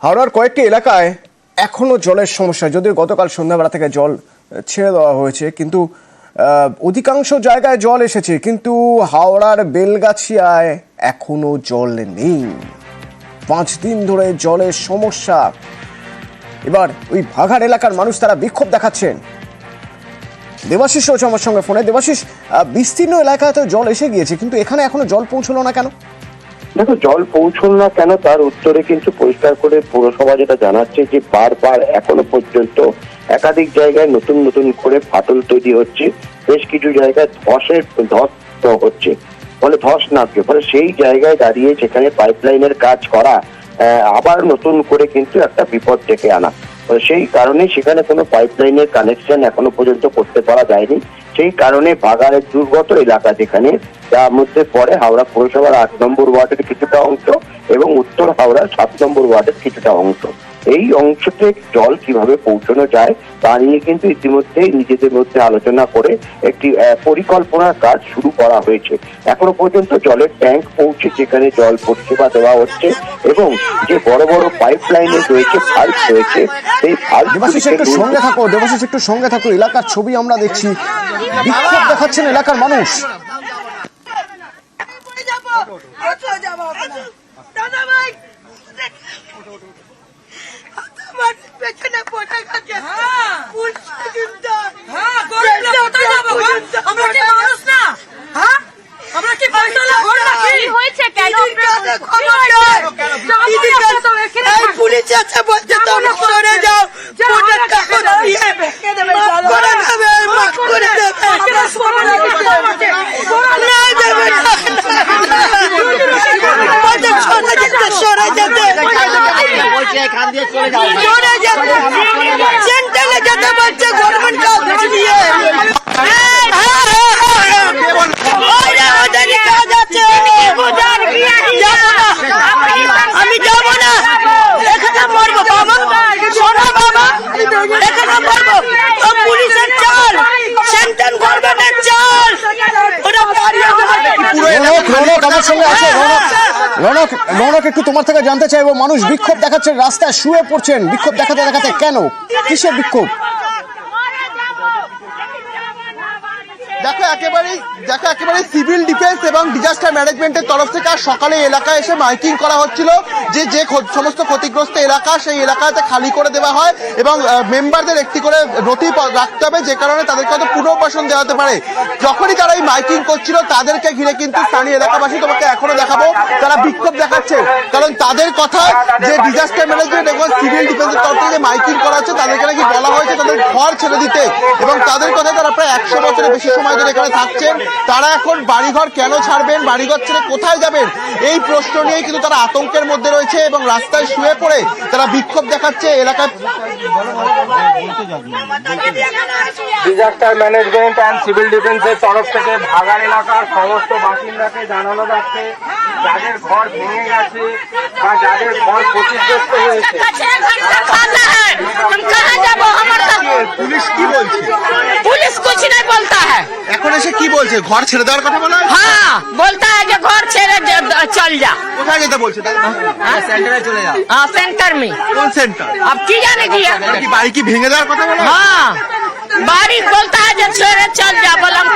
হাওড়ার কয়েকটি এলাকায় এখনো জলের সমস্যা, যদিও গতকাল সন্ধ্যাবেলা থেকে জল ছেড়ে দেওয়া হয়েছে, কিন্তু অধিকাংশ জায়গায় জল এসেছে, কিন্তু হাওড়ার বেলগাছিয়ায় এখনো জল নেই। 5 দিন ধরে জলের সমস্যা। এবার ওই ভাগাড় এলাকার মানুষ তারা বিক্ষোভ দেখাচ্ছেন। দেবাশিস রয়েছে আমার সঙ্গে ফোনে। দেবাশিস, বিস্তীর্ণ এলাকায় তো জল এসে গিয়েছে, কিন্তু এখানে এখনো জল পৌঁছলো না কেন? দেখো, জল পৌঁছলো না কেন তার উত্তরে কিন্তু পরিষ্কার করে পৌরসভা যেটা জানাচ্ছে যে বারবার এখনো পর্যন্ত একাধিক জায়গায় নতুন নতুন করে ফাটল তৈরি হচ্ছে, বেশ কিছু জায়গায় ধস হচ্ছে, ফলে ধস নামছে, ফলে সেই জায়গায় দাঁড়িয়ে সেখানে পাইপলাইনের কাজ করা আবার নতুন করে কিন্তু একটা বিপদ ডেকে আনা। সেই কারণে সেখানে কোনো পাইপলাইনের কানেকশন এখনো পর্যন্ত করতে পারা যায়নি। সেই কারণে ভাগাড়ের দুর্গত এলাকা যেখানে, যার মধ্যে পড়ে হাওড়া পৌরসভার 8 নম্বর ওয়ার্ডের কিছুটা অংশ এবং উত্তর হাওড়ার 7 নম্বর ওয়ার্ডের কিছুটা অংশ, এই অংশতে জল কিভাবে পৌঁছানো যায় তা নিয়ে কিন্তু ইতিমধ্যেই নিজেদের মধ্যে আলোচনা করে একটি পরিকল্পনার কাজ শুরু করা হয়েছে। এখনো পর্যন্ত জলের ট্যাঙ্ক পৌঁছে যেখানে জল পরিষেবা দেওয়া হচ্ছে এবং যে বড় বড় পাইপ লাইনে রয়েছে, ভাল্ব রয়েছে, সেই দেবাশিস একটু সঙ্গে থাকো। এলাকার ছবি আমরা দেখছি, বিক্ষোভ দেখাচ্ছেন এলাকার মানুষ। আমি যাবো না, এখানে মরবো বাবা, সোনা বাবা, এখানে মরবো। পুলিশের চাল, সেন্ট্রাল গভর্নমেন্টের চাল, রৌনক, একটু তোমার থেকে জানতে চাইবো, মানুষ বিক্ষোভ দেখাচ্ছেন, রাস্তায় শুয়ে পড়ছেন বিক্ষোভ দেখাতে দেখাতে, কেন, কিসের বিক্ষোভ? দেখো একেবারে সিভিল ডিফেন্স এবং ডিজাস্টার ম্যানেজমেন্টের তরফ থেকে আজ সকালে এলাকায় এসে মাইকিং করা হচ্ছিল যে সমস্ত ক্ষতিগ্রস্ত এলাকা সেই এলাকাতে খালি করে দেওয়া হয় এবং মেম্বারদের একটি করে নথি রাখতে হবে, যে কারণে তাদেরকে হয়তো পুনর্বাসন দেওয়া হতে পারে। যখনই তারা এই মাইকিং করছিল তাদেরকে ঘিরে কিন্তু স্থানীয় এলাকাবাসী, তোমাকে এখনো দেখাবো, তারা বিক্ষোভ দেখাচ্ছে, কারণ তাদের কথা যে ডিজাস্টার ম্যানেজমেন্ট এবং সিভিল ডিফেন্সের তরফ থেকে যে মাইকিং করা হচ্ছে তাদেরকে নাকি বলা হয়েছে তাদের ঘর ছেড়ে দিতে, এবং তাদের কথায় তারা প্রায় 100 বছরের বেশি সময় ধরে এখানে থাকছেন, তারা এখন বাড়িঘর কেন ছাড়বেন, বাড়িঘর ছেড়ে কোথায় যাবেন, এই প্রশ্ন নিয়ে কিন্তু তারা আতঙ্কের মধ্যে রয়েছে এবং রাস্তায় শুয়ে পড়ে তারা বিক্ষোভ দেখাচ্ছে এলাকায়। ডিজাস্টার ম্যানেজমেন্ট অ্যান্ড সিভিল ডিফেন্সের তরফ থেকে ভাগাড় এলাকার সমস্ত বাসিন্দাকে জানানো যাচ্ছে, যাদের ঘর ভেঙে গেছে বা যাদের ঘর ক্ষতিগ্রস্ত হয়েছে, পুলিশ কি বলছে? पुलिस कुछ नहीं बोलता है। এখন এসে কি বলছে? ঘর ছেড়ে দেওয়ার কথা বলা? हाँ, बोलता है कि घर छेड़े चल जा। কোথায় যেতে বলছে? সেন্টারে চলে যাও। हाँ, सेंटर में। কোন সেন্টার? अब की जाने किया? কি বাড়ি কি ভেঙে দেওয়ার কথা বলা? हाँ, बारिश बोलता है जब छेड़े चल जा, बोलम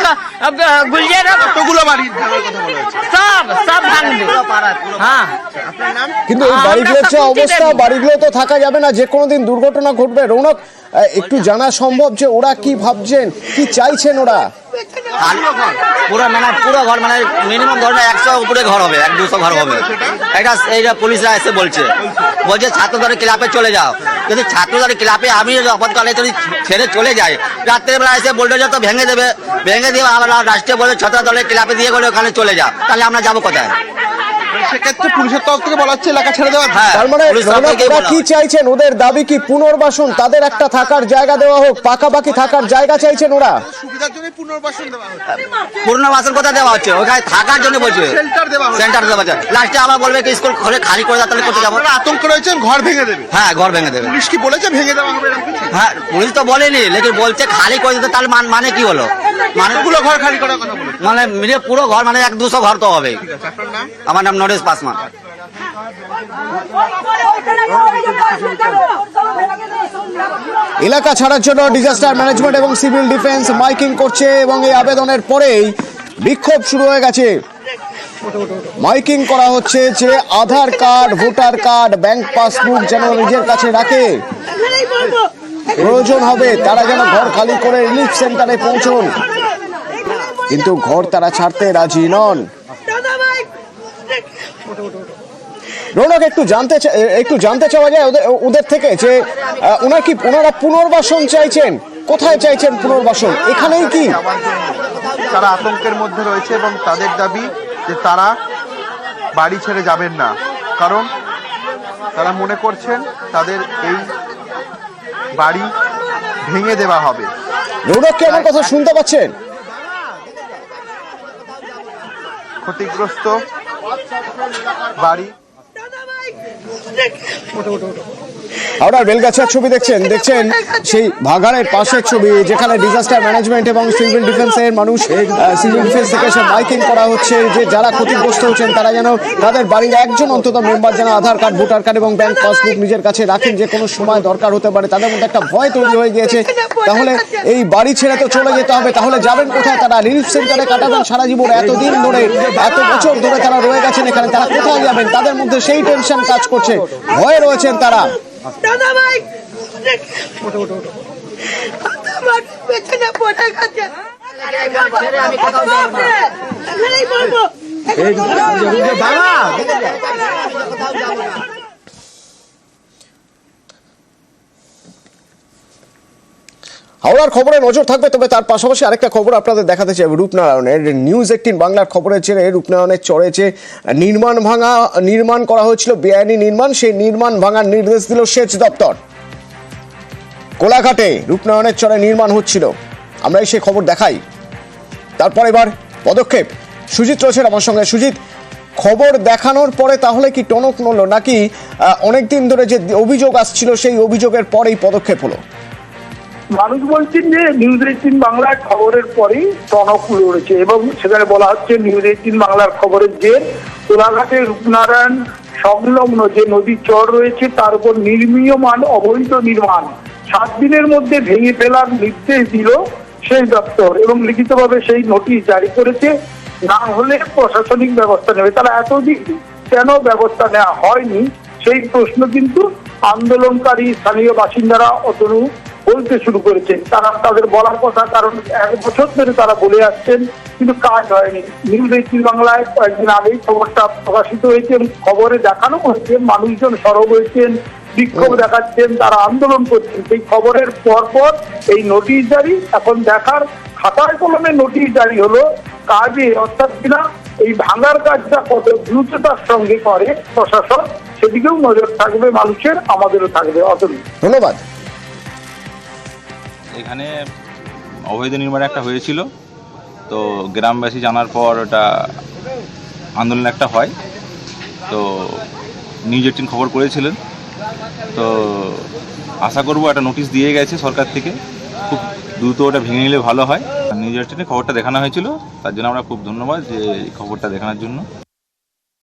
गुलजेर কতগুলো বাড়ি ভাঙার কথা বলা হয়েছে? सब भांग दे। हाँ, কিন্তু এই বাড়িগুলোর যে অবস্থা, বাড়িগুলো তো থাকা যাবে না, যে কোনো দিন দুর্ঘটনা ঘটবে। রৌনক, একটু জানা সম্ভব যে ওরা কি ভাবছেন, কি চাইছেন ওরা? পুরো ঘর মানে মিনিমাম ধরুন 100 উপরে ঘর হবে, 100-200 ঘর হবে। এইটা পুলিশরা এসে বলছে ছাত্রদের ক্লাবে চলে যাও, যদি ছাত্রদের ক্লাবে আমি অপতকালে যদি ছেড়ে চলে যাই, রাত্রেবেলা এসে বুলডোজার তো ভেঙে দিয়ে আমরা রাষ্ট্রীয় বলে ছাত্রদলের ক্লাবে দিয়ে গেলে ওখানে চলে যাও, তাহলে আমরা যাবো কোথায়? সেক্ষেত্রে পুলিশের তরফ থেকে বলা হচ্ছে এলাকা ছেড়ে দেওয়া। তার মানে ওরা কি চাইছেন? ওদের দাবি কি পুনর্বাসন, তাদের একটা থাকার জায়গা দেওয়া হোক, পাকাপাকি থাকার জায়গা চাইছেন ওরা? সুবিধার জন্য পুনর্বাসন দেওয়া হচ্ছে। পুনর্বাসন কোথায় দেওয়া হচ্ছে? ওখানে থাকার জন্য বলছে সেন্টার দেওয়া হচ্ছে। লাস্টে আবার বলবে কি স্কুল খালি করে দাও, তাহলে কোথায় যাবো? আতঙ্ক রয়েছেন ঘর ভেঙে দেবে। হ্যাঁ, ঘর ভেঙে দেবে। পুলিশ কি বলেছে ভেঙে দেওয়া হবে? হ্যাঁ, পুলিশ তো বলেনি, লেকিন বলছে খালি করে দিতে, তাহলে মানে কি হলো? মানুষগুলো ঘর খালি করার কথা বলেছে। মানে পুরো ঘর মানে 100-200 ঘর তো হবে। আমার নাম নরেশ পাসওয়ান। এলাকা ছাড়ার জন্য ডিজাস্টার ম্যানেজমেন্ট এবং সিভিল ডিফেন্স মাইকিং করছে এবং এই আবেদনের পরেই বিক্ষোভ শুরু হয়ে গেছে। মাইকিং করা হচ্ছে যে Aadhaar card, voter card, bank passbook যেন নিজের কাছে রাখে, প্রয়োজন হবে তারা যেন ঘর খালি করে রিলিফ সেন্টারে পৌঁছন, কিন্তু ঘর তারা ছাড়তে রাজি নন। রৌনক, একটু জানতে চাওয়া যায় ওদের থেকে যে ওনারা পুনর্বাসন চাইছেন, কোথায় চাইছেন পুনর্বাসন, এখানেই কি? তারা আতঙ্কের মধ্যে রয়েছে এবং তাদের দাবি যে তারা বাড়ি ছেড়ে যাবেন না, কারণ তারা মনে করছেন তাদের এই বাড়ি ভেঙে দেওয়া হবে। রৌনক, কি আমার কথা শুনতে পাচ্ছেন? ক্ষতিগ্রস্ত বাড়ি। হাওড়ার বেলগাছিয়ার ছবি দেখছেন সেই ভাগাড়ের পাশের ছবি, যেখানে ডিজাস্টার ম্যানেজমেন্ট এবং সিভিল ডিফেন্সের মানুষ, সিভিল ডিফেন্স থেকে সে মাইকিং করা হচ্ছে যে যারা ক্ষতিগ্রস্ত হচ্ছেন তারা যেন তাদের বাড়ির একজন অন্তত মেম্বার যেন আধার কার্ড, ভোটার কার্ড এবং ব্যাংক পাসবুক নিজের কাছে রাখেন, যে কোনো সময় দরকার হতে পারে। তাদের মধ্যে একটা ভয় তৈরি হয়ে গিয়েছে, তাহলে এই বাড়ি ছেড়ে তো চলে যেতে হবে, তাহলে যাবেন কোথায়? তারা রিলিফ সেন্টারে কাটাবেন সারা জীবন, এতদিন ধরে, এত বছর ধরে তারা রয়ে গেছেন এখানে, তারা কোথায় যাবেন? তাদের মধ্যে সেই টেনশন কাজ করছে, ভয়ে রয়েছেন তারা। দাদা ভাই আমার পেছনে পড়ে গেছে, আমি কোথাও যাব না, এখানেই বলবো। হাওড়ার খবরে নজর থাকবে, তবে তার পাশাপাশি আরেকটা খবর আপনাদের দেখাতে চাই। রূপনারায়ণের নিউজ 18 বাংলার খবরের ছেড়ে রূপনারায়ণের চরে যে নির্মাণ করা হয়েছিল, বেআইনি নির্মাণ, সেই নির্মাণ ভাঙার নির্দেশ দিল সেচ দপ্তর। কোলাঘাটে রূপনারায়ণের চরে নির্মাণ হচ্ছিল, আমরা সেই খবর দেখাই। তারপর এবার পদক্ষেপ। সুজিত রয়েছেন আমার সঙ্গে। সুজিত, খবর দেখানোর পরে তাহলে কি টনক নড়ল, নাকি অনেকদিন ধরে যে অভিযোগ আসছিল সেই অভিযোগের পরেই পদক্ষেপ হলো? মানুষ বলছেন যে নিউজ 18 বাংলার খবরের পরেই টনক লড়েছে এবং সেখানে বলা হচ্ছে নিউজ 18 বাংলার খবরের যে কোলাঘাটে রূপনারায়ণ সংলগ্ন যে নদীর চর রয়েছে তার উপর নির্মীয়মান অবৈধ নির্মাণ 7 দিনের মধ্যে ভেঙে ফেলার নির্দেশ দিল সেই দপ্তর এবং লিখিতভাবে সেই নোটিশ জারি করেছে, না হলে প্রশাসনিক ব্যবস্থা নেবে। তারা এতদিন কেন ব্যবস্থা নেওয়া হয়নি সেই প্রশ্ন কিন্তু আন্দোলনকারী স্থানীয় বাসিন্দারা অতনু বলতে শুরু করেছেন। তারা তাদের বলার কথা, কারণ 1 বছর ধরে তারা বলে আসছেন কিন্তু কাজ হয়নি। নিউজ 18 বাংলায় কয়েকদিন আগেই খবরটা প্রকাশিত হয়েছে এবং খবরে দেখানো হয়েছে মানুষজন সরব হয়েছেন, বিক্ষোভ দেখাচ্ছেন, তারা আন্দোলন করছেন। সেই খবরের পরপর এই নোটিশ জারি, এখন দেখার খাতায় কলমে নোটিশ জারি হলো কাজে, অর্থাৎ কিনা এই ভাঙার কাজটা কত দ্রুততার সঙ্গে করে প্রশাসন, সেদিকেও নজর থাকবে মানুষের, আমাদেরও থাকবে। অতনু, ধন্যবাদ। এখানে অবৈধ নির্মাণ একটা হয়েছিল, তো গ্রামবাসী জানার পর ওটা আন্দোলন একটা হয়, তো নিউজ 18 খবর করেছিলেন, তো আশা করবো একটা নোটিশ দিয়ে গেছে সরকার থেকে, খুব দ্রুত ওটা ভেঙে নিলে ভালো হয়। নিউজ 18 খবরটা দেখানো হয়েছিল, তার জন্য আমরা খুব ধন্যবাদ যে এই খবরটা দেখানোর জন্য।